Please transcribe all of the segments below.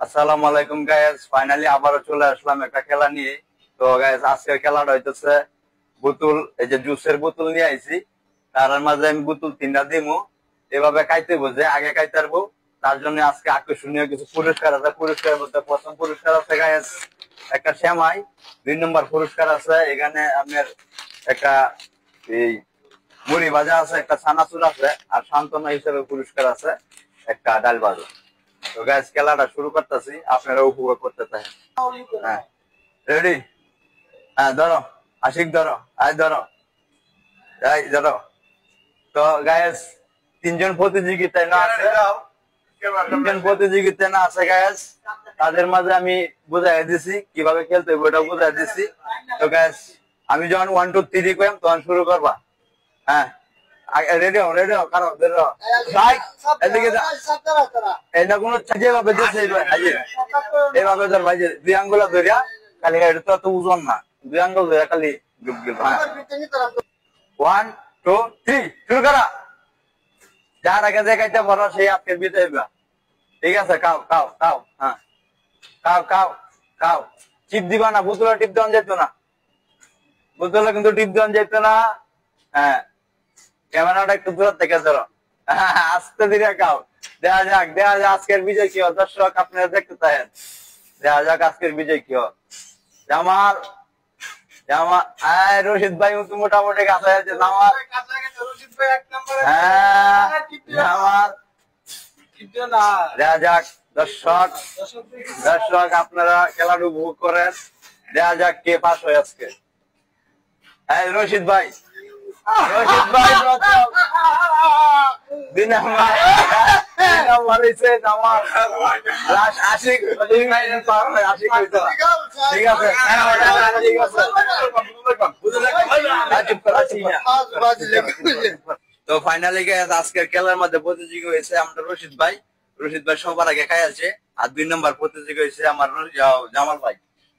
আসসালামু আলাইকুম guys, finally আবারও চলে আসলাম একটা খেলা নিয়ে। তো গাইস আজকের খেলাটা হইতেছে বোতল, এই যে জুসের বোতল নিয়ে আইছি, তার মাঝে আমি বোতল 3টা দিমু। এভাবে খাইতে বোঝে আগে খাইতে পারবো, তার জন্য আজকে আকর্ষণীয় কিছু পুরস্কার আছে। পুরস্কারের মধ্যে প্রথম পুরস্কার আছে গাইস একটা সেমাই, 2 নম্বর পুরস্কার আছে এখানে আপনার একটা এই মুড়ি ভাজা আছে, একটা ছানাচুর আছে, আর সান্ত্বনা হিসেবে পুরস্কার আছে একটা ডাল ভাজা। তো গাইস খেলাটা শুরু করতেছি, আপনারা উপভোগ করতে থাকেন। হ্যাঁ রেডি? হ্যাঁ ধরো, আশিক ধরো, আজ ধরো, এই ধরো। তো গাইস তিনজন প্রতিযোগিতায় না আছে, গাইস তাদের মাঝে আমি বুঝাই দিছি কিভাবে খেলতে হবে, ওটা বুঝাই দিছি। তো গাইস আমি যখন 1 2 3 কইম তখন শুরু করবা। হ্যাঁ রেডি হও, কারো ধরো ভাই এদিকে এটা কোনো যেভাবে দিয়েছে এইভাবে ধর ভাই, 2 আঙ্গুল ধরিয়া খালি, এটা তো ওজন না, 2 আঙ্গুল ধরিয়া খালি ডুব গেল। 1 2 3 শুরু করা। যার আগে দেখাইতে পারো সেই আজকের বিজয় হইবা। ঠিক আছে, খাও খাও খাও, হ্যাঁ খাও খাও খাও। টিপ দিবা না, বোতলে টিপ দেওয়া যেত না, বোতলে কিন্তু টিপ দেওয়া যেত না। হ্যাঁ ক্যামেরাটা একটু দূর থেকে ধরো, আস্তে ধীরে খাও। দেখা যাক আজকের বিজয় কি হয়। দর্শক আপনারা দেখতে চান, দেখা যাক আজকের বিজয় কি হয়। জামাল রশিদ ভাই মোটামুটি কাছে আছে। জামাল হ্যাঁ জামাল, দেখা যাক দর্শক আপনারা খেলাটা উপভোগ করেন। দেখা যাক কে পাস হয় আজকে। রশিদ ভাই তো ফাইনালি আজকের খেলার মধ্যে প্রতিযোগী হয়েছে আমরা রশিদ ভাই সবার আগে খাই আছে। আর 2 নম্বর প্রতিযোগী হয়েছে আমার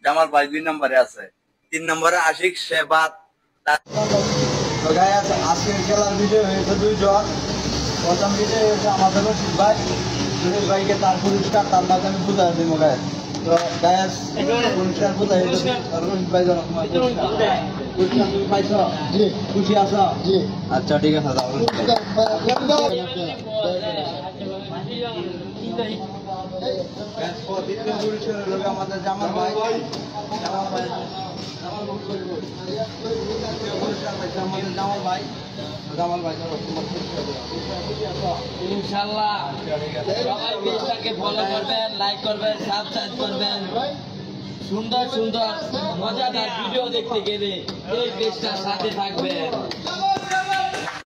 জামাল ভাই 2 নম্বরে আছে। 3 নম্বরে আশিক, সে বাদ। আজকের খেলার বিজয় হয়েছে 2 জন। প্রথম বিজয় হয়েছে আমাদের রশিদ ভাইকে তার পুরস্কার তার মাঝে আমি বুঝাই দিব। তো গায়াস পুরস্কার বুঝাই রশিদ ভাই পুরস্কার তুমি পাইছো? জি। খুশি আছো? জি। আচ্ছা ঠিক আছে, আমাদের জামাল ভাই ইনশাআল্লাহ সবাই পেজটাকে ফলো করবেন, লাইক করবেন, সাবস্ক্রাইব করবেন। সুন্দর সুন্দর মজাদার ভিডিও দেখতে গেলে এই পেজটার সাথে থাকবেন।